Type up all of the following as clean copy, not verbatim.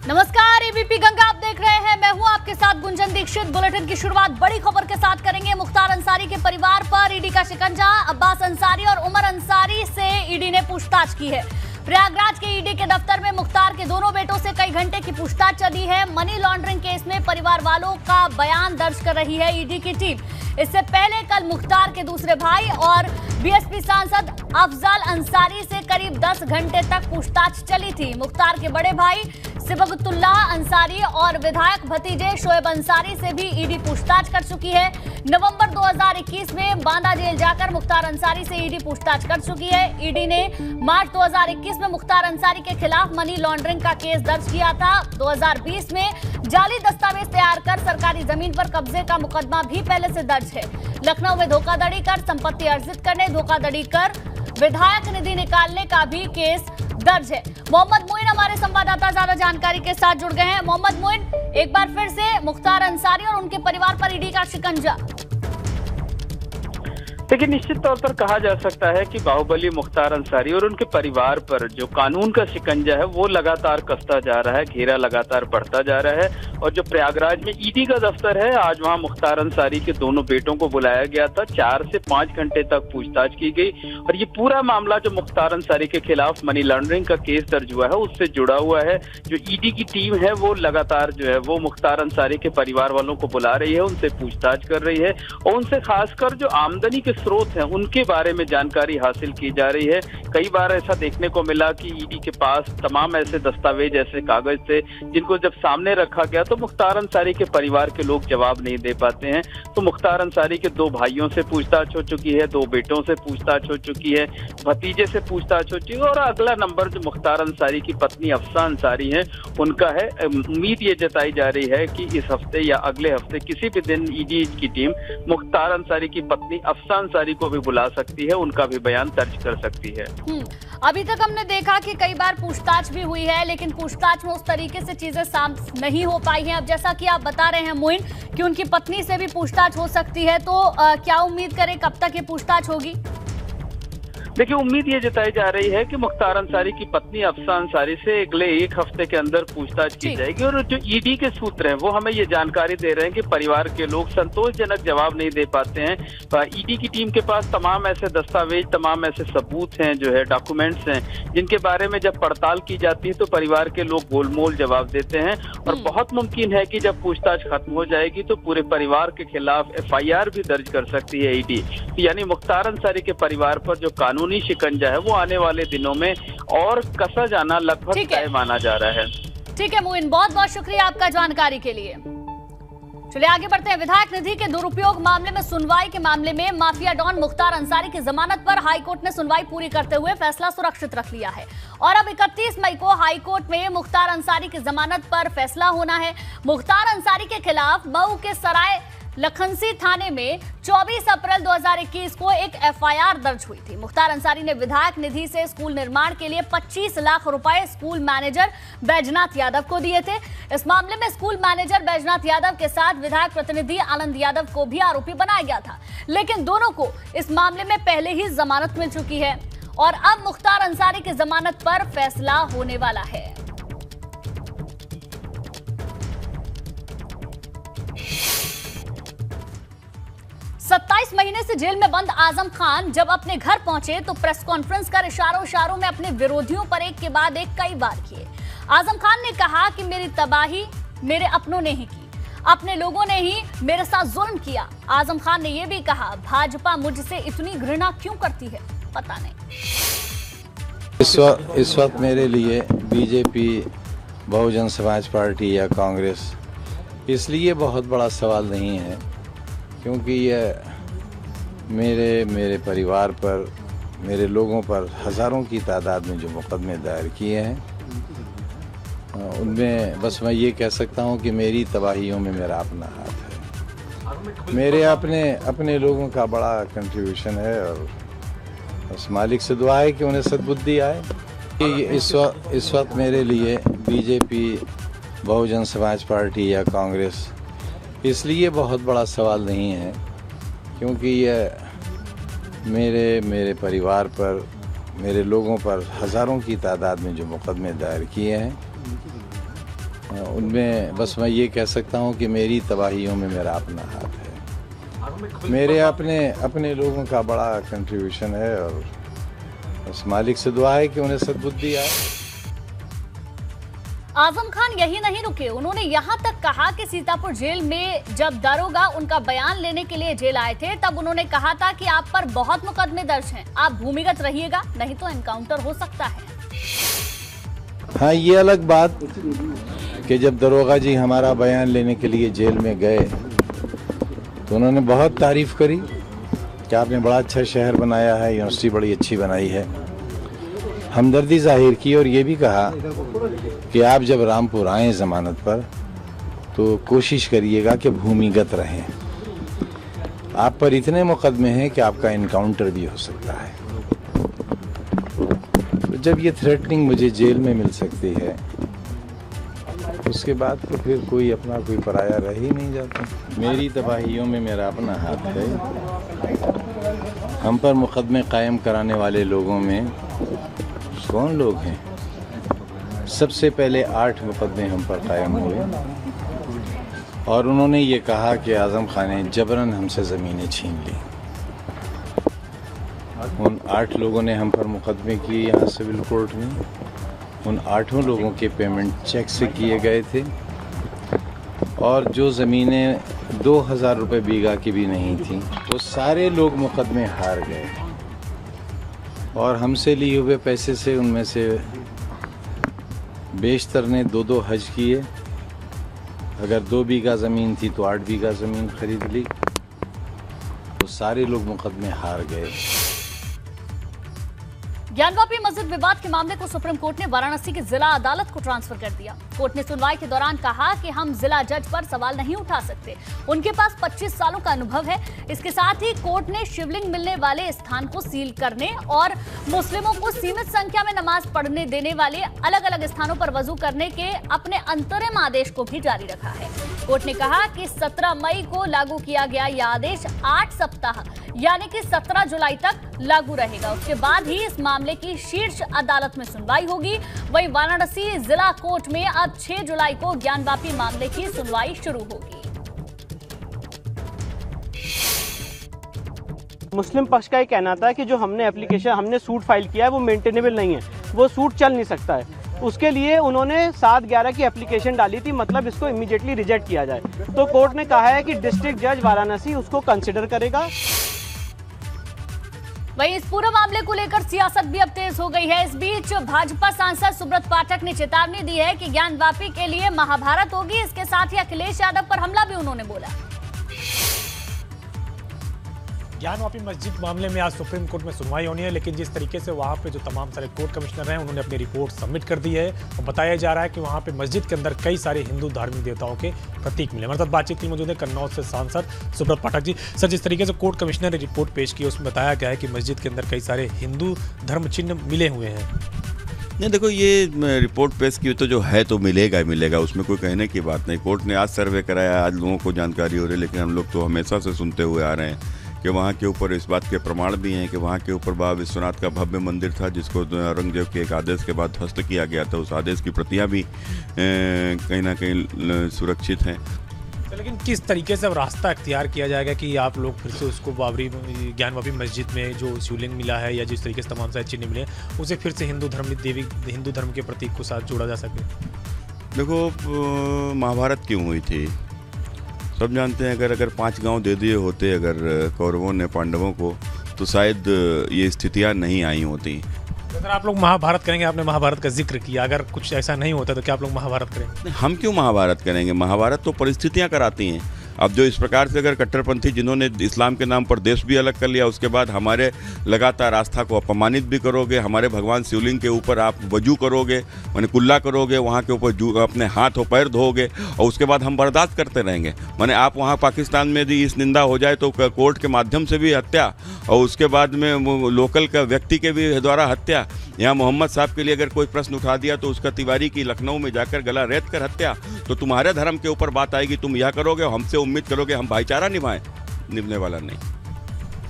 नमस्कार, एबीपी गंगा आप देख रहे हैं। मैं हूं आपके साथ गुंजन दीक्षित। बुलेटिन की शुरुआत बड़ी खबर के साथ करेंगे। मुख्तार अंसारी के परिवार पर ईडी का शिकंजा। अब्बास अंसारी और उमर अंसारी से ईडी ने पूछताछ की है। प्रयागराज के ईडी के दफ्तर में मुख्तार के दोनों बेटों से कई घंटे की पूछताछ चली है। मनी लॉन्ड्रिंग केस में परिवार वालों का बयान दर्ज कर रही है ईडी की टीम। इससे पहले कल मुख्तार के दूसरे भाई और बीएसपी सांसद अफजल अंसारी से करीब 10 घंटे तक पूछताछ चली थी। मुख्तार के बड़े भाई सिबगतुल्लाह अंसारी और विधायक भतीजे शोएब अंसारी से भी ईडी पूछताछ कर चुकी है। नवंबर 2021 में बांदा जेल जाकर मुख्तार अंसारी से ईडी पूछताछ कर चुकी है। ईडी ने मार्च 2021 में मुख्तार अंसारी के खिलाफ मनी लॉन्ड्रिंग का केस दर्ज किया था। 2020 में जाली दस्तावेज तैयार कर सरकारी जमीन पर कब्जे का मुकदमा भी पहले से दर्ज है। लखनऊ में धोखाधड़ी कर संपत्ति अर्जित करने, धोखाधड़ी कर विधायक निधि निकालने का भी केस दर्ज है। मोहम्मद मोइन हमारे संवाददाता ज्यादा जानकारी के साथ जुड़ गए हैं। मोहम्मद मोइन, एक बार फिर से मुख्तार अंसारी और उनके परिवार पर ईडी का शिकंजा। देखिए, निश्चित तौर पर कहा जा सकता है कि बाहुबली मुख्तार अंसारी और उनके परिवार पर जो कानून का शिकंजा है वो लगातार कसता जा रहा है, घेरा लगातार बढ़ता जा रहा है। और जो प्रयागराज में ईडी का दफ्तर है, आज वहां मुख्तार अंसारी के दोनों बेटों को बुलाया गया था। 4 से 5 घंटे तक पूछताछ की गई और ये पूरा मामला जो मुख्तार अंसारी के खिलाफ मनी लॉन्ड्रिंग का केस दर्ज हुआ है उससे जुड़ा हुआ है। जो ईडी की टीम है वो लगातार जो है वो मुख्तार अंसारी के परिवार वालों को बुला रही है, उनसे पूछताछ कर रही है और उनसे खासकर जो आमदनी के स्रोत हैं उनके बारे में जानकारी हासिल की जा रही है। कई बार ऐसा देखने को मिला कि ईडी के पास तमाम ऐसे दस्तावेज, ऐसे कागज थे जिनको जब सामने रखा गया तो मुख्तार अंसारी के परिवार के लोग जवाब नहीं दे पाते हैं। तो मुख्तार अंसारी के 2 भाइयों से पूछताछ हो चुकी है, 2 बेटों से पूछताछ हो चुकी है, भतीजे से पूछताछ हो चुकी है और अगला नंबर जो मुख्तार अंसारी की पत्नी अफसा अंसारी है उनका है। उम्मीद ये जताई जा रही है कि इस हफ्ते या अगले हफ्ते किसी भी दिन ईडी की टीम मुख्तार अंसारी की पत्नी अफसा अंसारी को भी बुला सकती है, उनका भी बयान दर्ज कर सकती है। अभी तक हमने देखा कि कई बार पूछताछ भी हुई है, लेकिन पूछताछ में उस तरीके से चीजें साफ नहीं हो पाई हैं। अब जैसा कि आप बता रहे हैं मोइन कि उनकी पत्नी से भी पूछताछ हो सकती है, तो क्या उम्मीद करें कब तक ये पूछताछ होगी? देखिए, उम्मीद ये जताई जा रही है कि मुख्तार अंसारी की पत्नी अफसा अंसारी से अगले 1 हफ्ते के अंदर पूछताछ की जाएगी। और जो ईडी के सूत्र हैं वो हमें ये जानकारी दे रहे हैं कि परिवार के लोग संतोषजनक जवाब नहीं दे पाते हैं। ईडी की टीम के पास तमाम ऐसे दस्तावेज, तमाम ऐसे सबूत हैं, जो है डॉक्यूमेंट्स हैं, जिनके बारे में जब पड़ताल की जाती है तो परिवार के लोग गोलमोल जवाब देते हैं। और बहुत मुमकिन है कि जब पूछताछ खत्म हो जाएगी तो पूरे परिवार के खिलाफ FIR भी दर्ज कर सकती है ईडी। यानी मुख्तार अंसारी के परिवार पर जो कानूनी शिकंजा है वो आने वाले दिनों में और कसा जाना लगभग तय माना जा रहा है। ठीक है मोइन, बहुत बहुत शुक्रिया आपका जानकारी के लिए। चलिए आगे बढ़ते हैं। विधायक निधि के दुरुपयोग मामले में सुनवाई के मामले में माफिया डॉन मुख्तार अंसारी की जमानत पर हाईकोर्ट ने सुनवाई पूरी करते हुए फैसला सुरक्षित रख लिया है और अब 31 मई को हाईकोर्ट में मुख्तार अंसारी की जमानत पर फैसला होना है। मुख्तार अंसारी के खिलाफ मऊ के सराय लखनसी थाने में 24 अप्रैल 2021 को एक FIR दर्ज हुई थी। मुख्तार अंसारी ने विधायक निधि से स्कूल निर्माण के लिए 25 लाख रुपए स्कूल मैनेजर बैजनाथ यादव को दिए थे। इस मामले में स्कूल मैनेजर बैजनाथ यादव के साथ विधायक प्रतिनिधि आनंद यादव को भी आरोपी बनाया गया था, लेकिन दोनों को इस मामले में पहले ही जमानत मिल चुकी है और अब मुख्तार अंसारी की जमानत पर फैसला होने वाला है। 27 महीने से जेल में बंद आजम खान जब अपने घर पहुंचे तो प्रेस कॉन्फ्रेंस कर इशारों में अपने विरोधियों पर एक के बाद एक कई बार किए। आजम खान ने कहा कि मेरी तबाही मेरे अपनों ने ही की, अपने लोगों ने ही मेरे साथ जुल्म किया। आजम खान ने यह भी कहा, भाजपा मुझसे इतनी घृणा क्यों करती है पता नहीं। इस वक्त मेरे लिए बीजेपी, बहुजन समाज पार्टी या कांग्रेस इसलिए बहुत बड़ा सवाल नहीं है क्योंकि ये मेरे परिवार पर, मेरे लोगों पर हज़ारों की तादाद में जो मुकदमे दायर किए हैं उनमें बस मैं ये कह सकता हूँ कि मेरी तबाहियों में मेरा अपना हाथ है। मेरे अपने लोगों का बड़ा कंट्रीब्यूशन है और बस मालिक से दुआ है कि उन्हें सद्बुद्धि आए। इस वक्त मेरे लिए बीजेपी, बहुजन समाज पार्टी या कांग्रेस इसलिए बहुत बड़ा सवाल नहीं है क्योंकि ये मेरे परिवार पर, मेरे लोगों पर हज़ारों की तादाद में जो मुकदमे दायर किए हैं उनमें बस मैं ये कह सकता हूँ कि मेरी तबाहियों में मेरा अपना हाथ है। मेरे अपने लोगों का बड़ा कंट्रीब्यूशन है और बस मालिक से दुआ है कि उन्हें सद्बुद्धि आए। आजम खान यही नहीं रुके, उन्होंने यहाँ तक कहा कि सीतापुर जेल में जब दारोगा उनका बयान लेने के लिए जेल आए थे तब उन्होंने कहा था कि आप पर बहुत मुकदमे दर्ज हैं, आप भूमिगत रहिएगा नहीं तो एनकाउंटर हो सकता है। हाँ, ये अलग बात कि जब दरोगा जी हमारा बयान लेने के लिए जेल में गए तो उन्होंने बहुत तारीफ करी कि आपने बड़ा अच्छा शहर बनाया है, यूनिवर्सिटी बड़ी अच्छी बनाई है, हमदर्दी जाहिर की और ये भी कहा कि आप जब रामपुर आएँ ज़मानत पर तो कोशिश करिएगा कि भूमिगत रहें, आप पर इतने मुकदमे हैं कि आपका इनकाउंटर भी हो सकता है। तो जब ये थ्रेटनिंग मुझे जेल में मिल सकती है उसके बाद तो फिर कोई अपना कोई पराया रह ही नहीं जाता। मेरी तबाहियों में मेरा अपना हाथ है। हम पर मुकदमे कायम कराने वाले लोगों में कौन लोग हैं? सबसे पहले 8 मुकदमे हम पर कायम हुए और उन्होंने ये कहा कि आज़म खान ने जबरन हमसे ज़मीनें छीन ली। उन 8 लोगों ने हम पर मुकदमे किए यहाँ सिविल कोर्ट में। उन 8 लोगों के पेमेंट चेक से किए गए थे और जो ज़मीनें 2000 रुपये बीघा की भी नहीं थी वो सारे लोग मुकदमे हार गए और हमसे लिए हुए पैसे से उनमें से बेशतर ने 2-2 हज किए। अगर 2 बीघा ज़मीन थी तो 8 बीघा ज़मीन खरीद ली, तो सारे लोग मुकदमे हार गए। ज्ञानवापी मस्जिद विवाद के मामले को सुप्रीम कोर्ट ने वाराणसी की जिला अदालत को ट्रांसफर कर दिया। कोर्ट ने सुनवाई के दौरान कहा कि हम जिला जज पर सवाल नहीं उठा सकते, उनके पास 25 सालों का अनुभव है। इसके साथ ही कोर्ट ने शिवलिंग मिलने वाले स्थान को सील करने और मुस्लिमों को सीमित संख्या में नमाज पढ़ने देने वाले अलग अलग स्थानों पर वजू करने के अपने अंतरिम आदेश को भी जारी रखा है। कोर्ट ने कहा कि 17 मई को लागू किया गया यह आदेश 8 सप्ताह यानी कि 17 जुलाई तक लागू रहेगा। उसके बाद ही इस मामले की शीर्ष अदालत में सुनवाई होगी। वहीं वाराणसी जिला कोर्ट में अब 6 जुलाई को ज्ञानवापी मामले की सुनवाई शुरू होगी। मुस्लिम पक्ष का ये कहना था कि जो हमने सूट फाइल किया है वो मेंटेनेबल नहीं है, वो सूट चल नहीं सकता है। उसके लिए उन्होंने 7/11 की एप्लीकेशन डाली थी, मतलब इसको इमीडिएटली रिजेक्ट किया जाए। तो कोर्ट ने कहा है कि डिस्ट्रिक्ट जज वाराणसी उसको कंसिडर करेगा। वहीं इस पूरे मामले को लेकर सियासत भी अब तेज हो गई है। इस बीच भाजपा सांसद सुब्रत पाठक ने चेतावनी दी है कि ज्ञानवापी के लिए महाभारत होगी। इसके साथ ही अखिलेश यादव पर हमला भी उन्होंने बोला। ज्ञानवापी मस्जिद मामले में आज सुप्रीम कोर्ट में सुनवाई होनी है, लेकिन जिस तरीके से वहां पे जो तमाम सारे कोर्ट कमिश्नर हैं उन्होंने अपनी रिपोर्ट सबमिट कर दी है और बताया जा रहा है कि वहां पे मस्जिद के अंदर कई सारे हिंदू धार्मिक देवताओं के प्रतीक मिले। हमारे साथ बातचीत की मौजूद है कन्नौज से सांसद सुब्रत पाठक जी। सर, जिस तरीके से कोर्ट कमिश्नर ने रिपोर्ट पेश की उसमें बताया गया है कि मस्जिद के अंदर कई सारे हिंदू धर्म चिन्ह मिले हुए हैं। नहीं, देखो, ये रिपोर्ट पेश की तो जो है तो मिलेगा ही मिलेगा, उसमें कोई कहने की बात नहीं। कोर्ट ने आज सर्वे कराया, आज लोगों को जानकारी हो रही है, लेकिन हम लोग तो हमेशा से सुनते हुए आ रहे हैं कि वहाँ के ऊपर इस बात के प्रमाण भी हैं कि वहाँ के ऊपर बाबा विश्वनाथ का भव्य मंदिर था जिसको औरंगजेब के एक आदेश के बाद ध्वस्त किया गया था। उस आदेश की प्रतियाँ भी कहीं ना कहीं सुरक्षित हैं। लेकिन किस तरीके से अब रास्ता अख्तियार किया जाएगा कि आप लोग फिर से उसको ज्ञानवापी मस्जिद में जो शिवलिंग मिला है या जिस तरीके से तमाम सारे चिन्ह मिले उसे फिर से हिंदू धर्म के प्रतीक को साथ जोड़ा जा सके? देखो, महाभारत क्यों हुई थी सब जानते हैं। अगर 5 गांव दे दिए होते अगर कौरवों ने पांडवों को, तो शायद ये स्थितियां नहीं आई होती। अगर आप लोग महाभारत करेंगे, आपने महाभारत का जिक्र किया, अगर कुछ ऐसा नहीं होता तो क्या आप लोग महाभारत करेंगे? हम क्यों महाभारत करेंगे? महाभारत तो परिस्थितियां कराती हैं। अब जो इस प्रकार से अगर कट्टरपंथी जिन्होंने इस्लाम के नाम पर देश भी अलग कर लिया, उसके बाद हमारे लगातार आस्था को अपमानित भी करोगे, हमारे भगवान शिवलिंग के ऊपर आप वजू करोगे, माने कुल्ला करोगे, वहाँ के ऊपर अपने हाथ और पैर धोगे और उसके बाद हम बर्दाश्त करते रहेंगे। माने आप वहाँ पाकिस्तान में यदि इस निंदा हो जाए तो कोर्ट के माध्यम से भी हत्या और उसके बाद में लोकल का व्यक्ति के भी द्वारा हत्या। यहाँ मोहम्मद साहब के लिए अगर कोई प्रश्न उठा दिया तो उसका तिवारी की लखनऊ में जाकर गला रेत कर हत्या। तो तुम्हारे धर्म के ऊपर बात आएगी, तुम यह करोगे, हमसे उम्मीद करोगे हम भाईचारा निभाने वाला नहीं।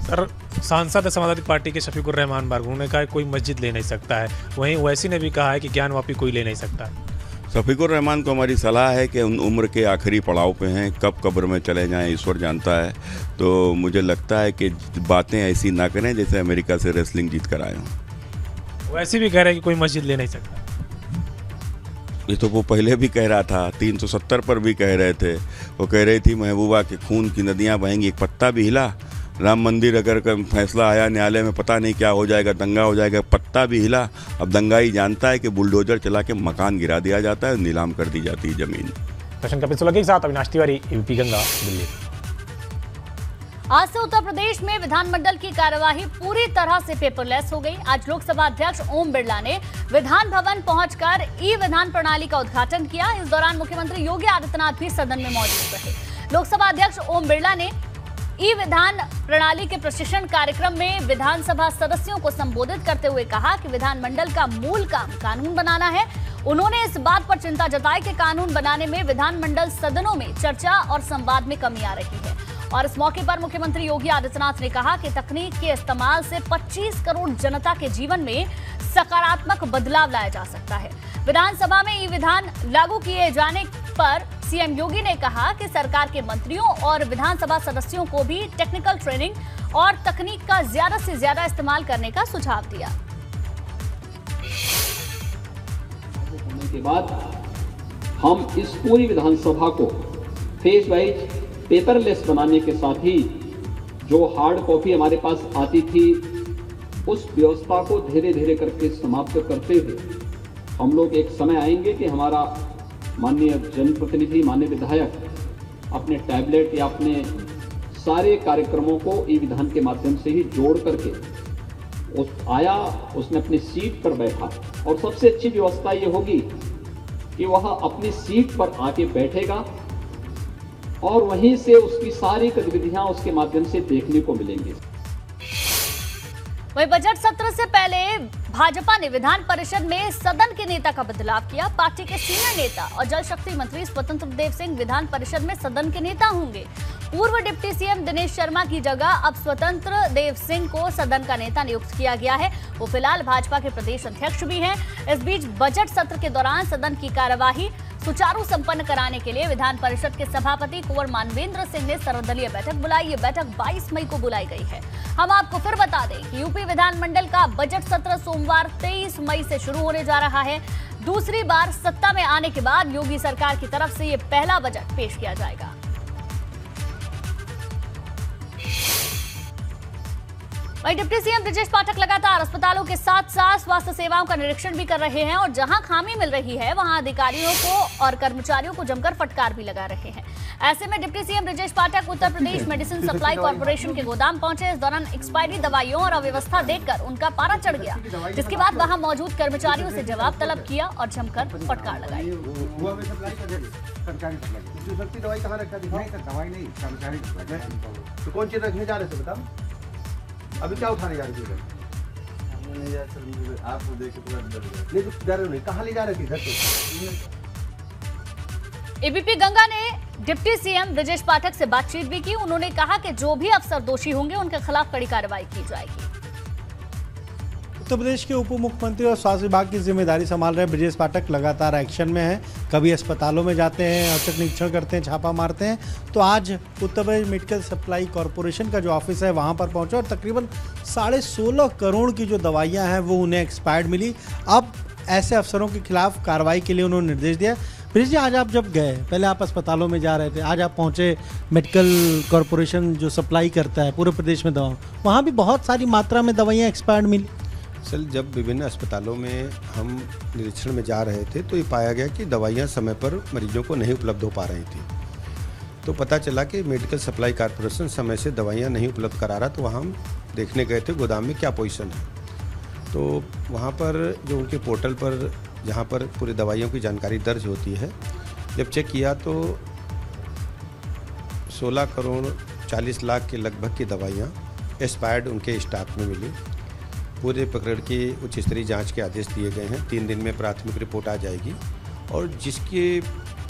सर, सांसद समाजवादी पार्टी के शफीकुर रहमान बारगू ने कहा कोई मस्जिद ले नहीं सकता है, वहीं ओवैसी ने भी कहा है कि ज्ञानवापी कोई ले नहीं सकता है। शफीकुर रहमान को हमारी सलाह है कि उन उम्र के आखिरी पड़ाव पे हैं, कब कब्र में चले जाएं ईश्वर जानता है। तो मुझे लगता है कि बातें ऐसी ना करें जैसे अमेरिका से रेसलिंग जीत कर आए हों। वैसे भी कह रहे हैं कि कोई मस्जिद ले नहीं सकता। ये तो वो पहले भी कह रहा था, 370 पर भी कह रहे थे। वो कह रही थी महबूबा कि खून की नदियाँ बहेंगी, एक पत्ता भी हिला। राम मंदिर अगर फैसला आया न्यायालय में, पता नहीं क्या हो जाएगा, दंगा हो जाएगा, पत्ता भी हिला। अब दंगाई जानता है कि बुलडोजर चला के मकान गिरा दिया जाता है, नीलाम कर दी जाती है ज़मीन। प्रश्न कपिल सोलंकी के साथ अविनाश तिवारी, एबीपी गंगा, दिल्ली। आज से उत्तर प्रदेश में विधानमंडल की कार्यवाही पूरी तरह से पेपरलेस हो गई। आज लोकसभा अध्यक्ष ओम बिरला ने विधान भवन पहुंचकर ई विधान प्रणाली का उद्घाटन किया। इस दौरान मुख्यमंत्री योगी आदित्यनाथ भी सदन में मौजूद रहे। लोकसभा अध्यक्ष ओम बिरला ने ई विधान प्रणाली के प्रशिक्षण कार्यक्रम में विधानसभा सदस्यों को संबोधित करते हुए कहा कि विधानमंडल का मूल काम कानून बनाना है। उन्होंने इस बात पर चिंता जताई कि कानून बनाने में विधानमंडल सदनों में चर्चा और संवाद में कमी आ रही है। और इस मौके पर मुख्यमंत्री योगी आदित्यनाथ ने कहा कि तकनीक के इस्तेमाल से 25 करोड़ जनता के जीवन में सकारात्मक बदलाव लाया जा सकता है। विधानसभा में ई विधान लागू किए जाने पर सीएम योगी ने कहा कि सरकार के मंत्रियों और विधानसभा सदस्यों को भी टेक्निकल ट्रेनिंग और तकनीक का ज्यादा से ज्यादा इस्तेमाल करने का सुझाव दिया। होने के बाद हम इस पूरी विधानसभा को फेज वाइज पेपरलेस बनाने के साथ ही जो हार्ड कॉपी हमारे पास आती थी उस व्यवस्था को धीरे धीरे करके समाप्त करते हुए हम लोग एक समय आएंगे कि हमारा माननीय जनप्रतिनिधि, माननीय विधायक अपने टैबलेट या अपने सारे कार्यक्रमों को ई विधान के माध्यम से ही जोड़ करके उसने अपनी सीट पर बैठा। और सबसे अच्छी व्यवस्था ये होगी कि वह अपनी सीट पर आके बैठेगा और वहीं से उसकी सारी गतिविधियां उसके माध्यम से देखने को मिलेंगी। वहीं बजट सत्र से पहले भाजपा ने विधान परिषद में सदन के नेता का बदलाव किया। पार्टी के सीनियर नेता और जल शक्ति मंत्री स्वतंत्र देव सिंह विधान परिषद में सदन के नेता होंगे। पूर्व डिप्टी सीएम दिनेश शर्मा की जगह अब स्वतंत्र देव सिंह को सदन का नेता नियुक्त किया गया है। वो फिलहाल भाजपा के प्रदेश अध्यक्ष भी हैं। इस बीच बजट सत्र के दौरान सदन की कार्यवाही सुचारू संपन्न कराने के लिए विधान परिषद के सभापति कुंवर मानवेंद्र सिंह ने सर्वदलीय बैठक बुलाई। ये बैठक 22 मई को बुलाई गई है। हम आपको फिर बता दें कि यूपी विधानमंडल का बजट सत्र सोमवार 23 मई से शुरू होने जा रहा है। दूसरी बार सत्ता में आने के बाद योगी सरकार की तरफ से ये पहला बजट पेश किया जाएगा। वहीं डिप्टी सीएम ब्रजेश पाठक लगातार अस्पतालों के साथ साथ स्वास्थ्य सेवाओं का निरीक्षण भी कर रहे हैं और जहां खामी मिल रही है वहां अधिकारियों को और कर्मचारियों को जमकर फटकार भी लगा रहे हैं। ऐसे में deputy CM Brajesh Pathak Uttar Pradesh medicine supply corporation के गोदाम पहुंचे। इस दौरान एक्सपायरी दवाइयों और अव्यवस्था देखकर उनका पारा चढ़ गया, जिसके बाद वहां मौजूद कर्मचारियों से जवाब तलब किया और जमकर फटकार लगाई। कौन चीज रखने जा रहे थे बताओ? अभी क्या उठाने जा रहे थे? आपको देख के पूरा नहीं तो जा रहे नहीं, कहाँ ले जा रहे थे? घर पे। एबीपी गंगा ने डिप्टी सीएम ब्रजेश पाठक से बातचीत भी की। उन्होंने कहा कि जो भी अफसर दोषी होंगे उनके खिलाफ कड़ी कार्रवाई की जाएगी। उत्तर प्रदेश के उप मुख्यमंत्री और स्वास्थ्य विभाग की जिम्मेदारी संभाल रहे ब्रजेश पाठक लगातार एक्शन में हैं। कभी अस्पतालों में जाते हैं, औचक निरीक्षण करते हैं, छापा मारते हैं। तो आज Uttar Pradesh medical supply corporation का जो ऑफिस है वहां पर पहुंचे और तकरीबन 16.5 करोड़ की जो दवाइयां हैं वो उन्हें एक्सपायर्ड मिली। अब ऐसे अफसरों के खिलाफ कार्रवाई के लिए उन्होंने निर्देश दिया। ब्रजेश जी, आज आप जब गए, पहले आप अस्पतालों में जा रहे थे, आज आप पहुंचे मेडिकल कॉर्पोरेशन जो सप्लाई करता है पूरे प्रदेश में दवा, वहाँ भी बहुत सारी मात्रा में दवाइयाँ एक्सपायर्ड मिली। सर, जब विभिन्न अस्पतालों में हम निरीक्षण में जा रहे थे तो ये पाया गया कि दवाइयाँ समय पर मरीजों को नहीं उपलब्ध हो पा रही थी। तो पता चला कि मेडिकल सप्लाई कॉर्पोरेशन समय से दवाइयाँ नहीं उपलब्ध करा रहा। तो वहाँ हम देखने गए थे गोदाम में क्या पोजीशन है। तो वहाँ पर जो उनके पोर्टल पर जहाँ पर पूरी दवाइयों की जानकारी दर्ज होती है, जब चेक किया तो 16 करोड़ 40 लाख के लगभग की दवाइयाँ एक्सपायर्ड उनके स्टॉक में मिली। पूरे प्रकरण की उच्च स्तरीय जांच के आदेश दिए गए हैं। 3 दिन में प्राथमिक रिपोर्ट आ जाएगी और जिसकी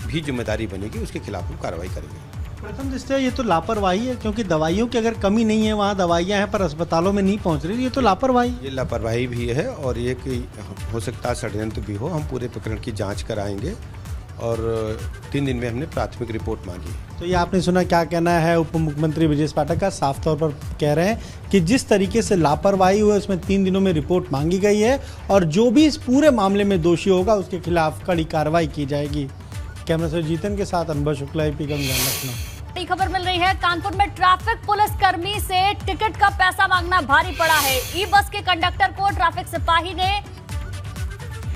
भी जिम्मेदारी बनेगी उसके खिलाफ हम कार्रवाई करेंगे। प्रथम दृष्टया ये तो लापरवाही है, क्योंकि दवाइयों की अगर कमी नहीं है, वहाँ दवाइयाँ हैं पर अस्पतालों में नहीं पहुँच रही, ये तो लापरवाही। ये लापरवाही भी है और ये कि हो सकता है षड्यंत्र भी हो। हम पूरे प्रकरण की जाँच कराएंगे और 3 दिन में हमने प्राथमिक रिपोर्ट मांगी। तो ये आपने सुना, क्या कहना है उप मुख्यमंत्री ब्रजेश पाठक का। साफ तौर पर कह रहे हैं कि जिस तरीके से लापरवाही हुई उसमें 3 दिनों में रिपोर्ट मांगी गई है और जो भी इस पूरे मामले में दोषी होगा उसके खिलाफ कड़ी कार्रवाई की जाएगी। कैमरा से जीतन के साथ अनुभव शुक्ला, एपी का लखनऊ। बड़ी खबर मिल रही है, कानपुर में ट्रैफिक पुलिस कर्मी से टिकट का पैसा मांगना भारी पड़ा है। ई बस के कंडक्टर को ट्रैफिक सिपाही ने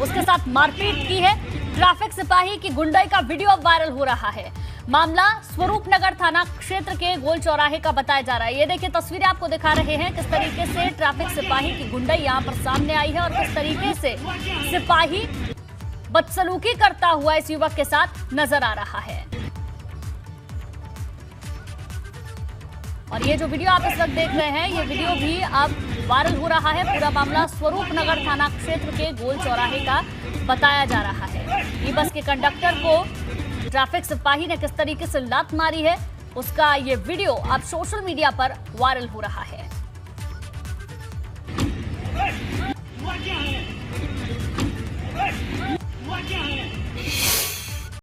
उसके साथ मारपीट की है। ट्रैफिक सिपाही की गुंडाई का वीडियो अब वायरल हो रहा है। मामला स्वरूप नगर थाना क्षेत्र के गोल चौराहे का बताया जा रहा है। ये देखिए तस्वीरें आपको दिखा रहे हैं किस तरीके से ट्रैफिक सिपाही की गुंडाई यहां पर सामने आई है और किस तरीके से सिपाही बदसलूकी करता हुआ इस युवक के साथ नजर आ रहा है। और ये जो वीडियो आप इस वक्त देख रहे हैं, ये वीडियो भी अब वायरल हो रहा है। पूरा मामला स्वरूप नगर थाना क्षेत्र के गोल चौराहे का बताया जा रहा है। ई बस के कंडक्टर को ट्रैफिक सिपाही ने किस तरीके से लात मारी है, उसका ये वीडियो अब सोशल मीडिया पर वायरल हो रहा है।